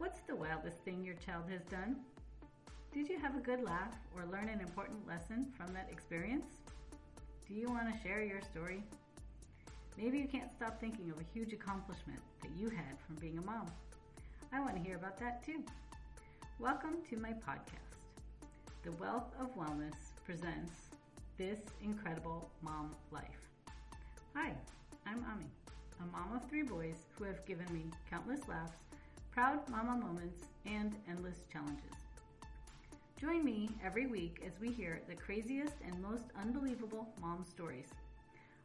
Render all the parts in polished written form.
What's the wildest thing your child has done? Did you have a good laugh or learn an important lesson from that experience? Do you want to share your story? Maybe you can't stop thinking of a huge accomplishment that you had from being a mom. I want to hear about that too. Welcome to my podcast. The Wealth of Wellness presents This Incredible Mom Life. Hi, I'm Ami, a mom of 3 boys who have given me countless laughs, proud mama moments, and endless challenges. Join me every week as we hear the craziest and most unbelievable mom stories.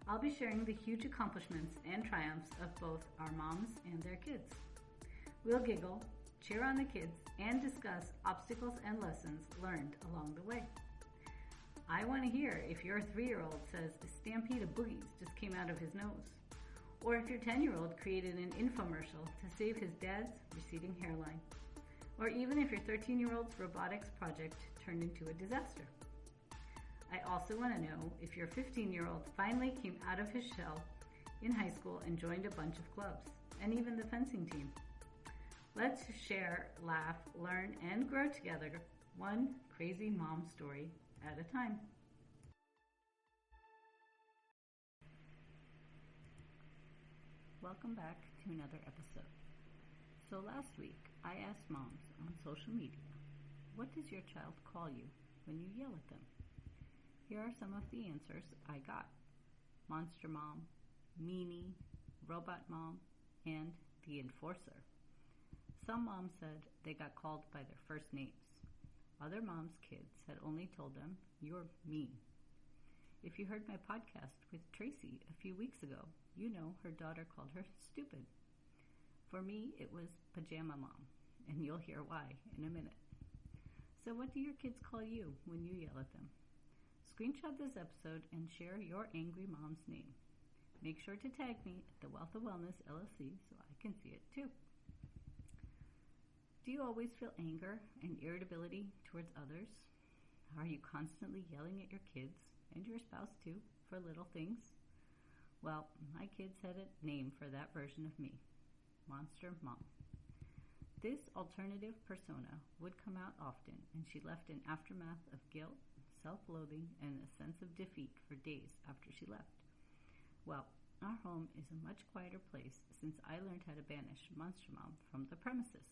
I'll be sharing the huge accomplishments and triumphs of both our moms and their kids. We'll giggle, cheer on the kids, and discuss obstacles and lessons learned along the way. I want to hear if your 3-year-old says a stampede of boogies just came out of his nose, or if your 10-year-old created an infomercial to save his dad's receding hairline, or even if your 13-year-old's robotics project turned into a disaster. I also want to know if your 15-year-old finally came out of his shell in high school and joined a bunch of clubs, and even the fencing team. Let's share, laugh, learn, and grow together, one crazy mom story at a time. Welcome back to another episode. So last week, I asked moms on social media, what does your child call you when you yell at them? Here are some of the answers I got. Monster mom, meanie, robot mom, and the enforcer. Some moms said they got called by their first names. Other moms' kids had only told them, you're mean. If you heard my podcast with Tracy a few weeks ago, you know her daughter called her stupid. For me, it was pajama mom, and you'll hear why in a minute. So what do your kids call you when you yell at them? Screenshot this episode and share your angry mom's name. Make sure to tag me at the Wealth of Wellness LLC so I can see it too. Do you always feel anger and irritability towards others? Are you constantly yelling at your kids and your spouse too for little things? Well, my kids had a name for that version of me, Monster Mom. This alternative persona would come out often, and she left an aftermath of guilt, self-loathing, and a sense of defeat for days after she left. Well, our home is a much quieter place since I learned how to banish Monster Mom from the premises.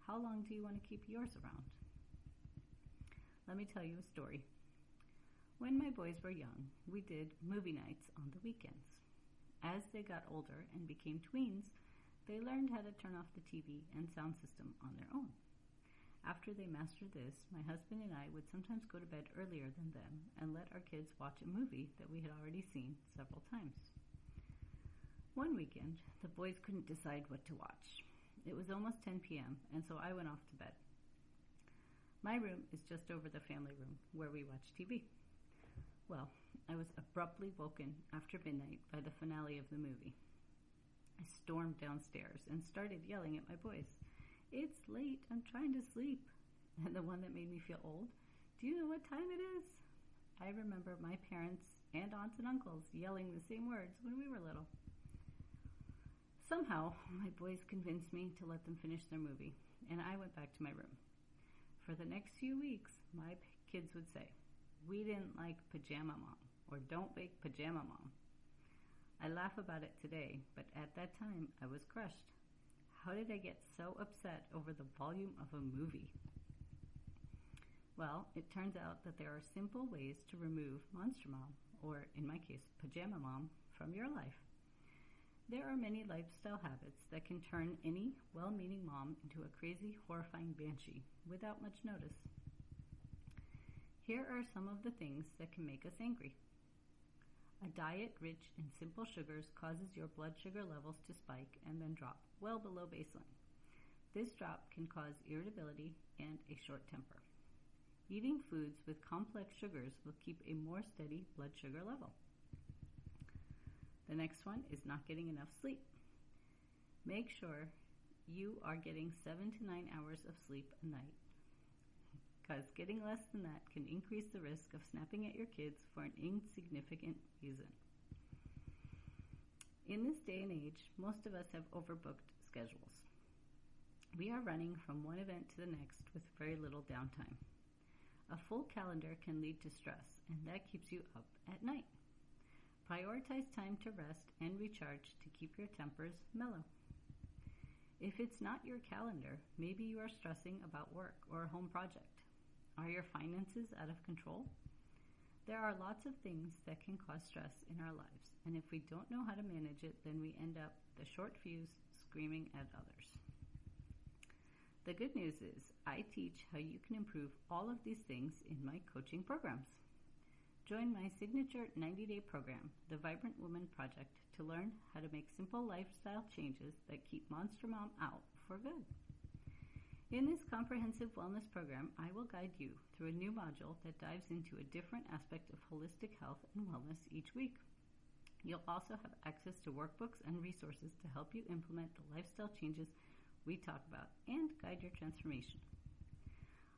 How long do you want to keep yours around? Let me tell you a story. When my boys were young, we did movie nights on the weekends. As they got older and became tweens, they learned how to turn off the TV and sound system on their own. After they mastered this, my husband and I would sometimes go to bed earlier than them and let our kids watch a movie that we had already seen several times. One weekend, the boys couldn't decide what to watch. It was almost 10 p.m., and so I went off to bed. My room is just over the family room where we watch TV. Well, I was abruptly woken after midnight by the finale of the movie. I stormed downstairs and started yelling at my boys. It's late, I'm trying to sleep. And the one that made me feel old, do you know what time it is? I remember my parents and aunts and uncles yelling the same words when we were little. Somehow, my boys convinced me to let them finish their movie, and I went back to my room. For the next few weeks, my kids would say, we didn't like pajama mom, or don't wake pajama mom. I laugh about it today, but at that time, I was crushed. How did I get so upset over the volume of a movie? Well, it turns out that there are simple ways to remove Monster Mom, or in my case, pajama mom, from your life. There are many lifestyle habits that can turn any well-meaning mom into a crazy, horrifying banshee without much notice. Here are some of the things that can make us angry. A diet rich in simple sugars causes your blood sugar levels to spike and then drop well below baseline. This drop can cause irritability and a short temper. Eating foods with complex sugars will keep a more steady blood sugar level. The next one is not getting enough sleep. Make sure you are getting 7 to 9 hours of sleep a night, because getting less than that can increase the risk of snapping at your kids for an insignificant reason. In this day and age, most of us have overbooked schedules. We are running from one event to the next with very little downtime. A full calendar can lead to stress, and that keeps you up at night. Prioritize time to rest and recharge to keep your tempers mellow. If it's not your calendar, maybe you are stressing about work or a home project. Are your finances out of control? There are lots of things that can cause stress in our lives, and if we don't know how to manage it, then we end up the short fuse screaming at others. The good news is I teach how you can improve all of these things in my coaching programs. Join my signature 90-day program, the Vibrant Woman Project, to learn how to make simple lifestyle changes that keep Monster Mom out for good. In this comprehensive wellness program, I will guide you through a new module that dives into a different aspect of holistic health and wellness each week. You'll also have access to workbooks and resources to help you implement the lifestyle changes we talk about and guide your transformation.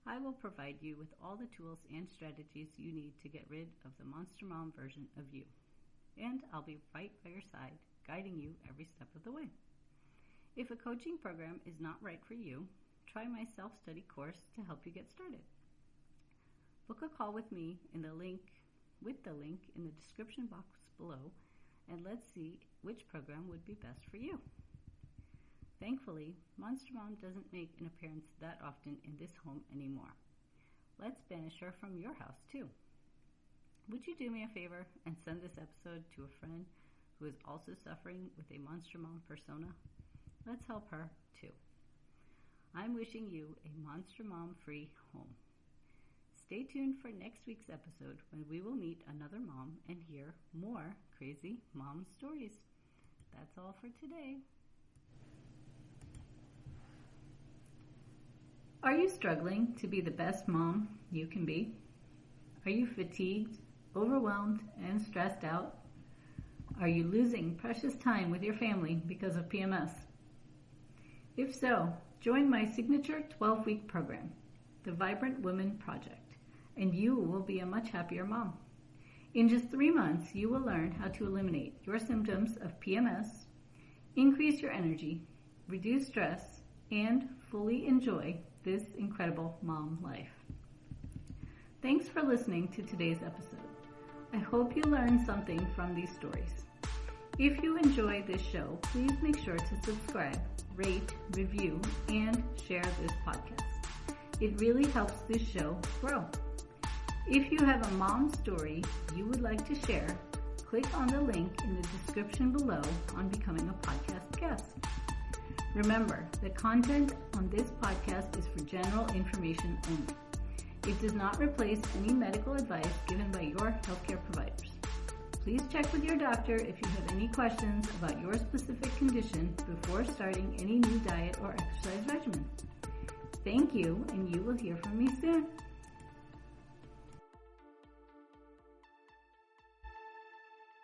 I will provide you with all the tools and strategies you need to get rid of the Monster Mom version of you. And I'll be right by your side, guiding you every step of the way. If a coaching program is not right for you, try my self-study course to help you get started. Book a call with me with the link in the description box below, and let's see which program would be best for you. Thankfully, Monster Mom doesn't make an appearance that often in this home anymore. Let's banish her from your house too. Would you do me a favor and send this episode to a friend who is also suffering with a Monster Mom persona? Let's help her too. I'm wishing you a Monster Mom-free home. Stay tuned for next week's episode when we will meet another mom and hear more crazy mom stories. That's all for today. Are you struggling to be the best mom you can be? Are you fatigued, overwhelmed, and stressed out? Are you losing precious time with your family because of PMS? If so, join my signature 12-week program, the Vibrant Woman Project, and you will be a much happier mom. In just 3 months, you will learn how to eliminate your symptoms of PMS, increase your energy, reduce stress, and fully enjoy this incredible mom life. Thanks for listening to today's episode. I hope you learned something from these stories. If you enjoy this show, please make sure to subscribe, rate, review, and share this podcast. It really helps this show grow. If you have a mom story you would like to share, click on the link in the description below on becoming a podcast guest. Remember, the content on this podcast is for general information only. It does not replace any medical advice given by your healthcare providers. Please check with your doctor if you have any questions about your specific condition before starting any new diet or exercise regimen. Thank you, and you will hear from me soon.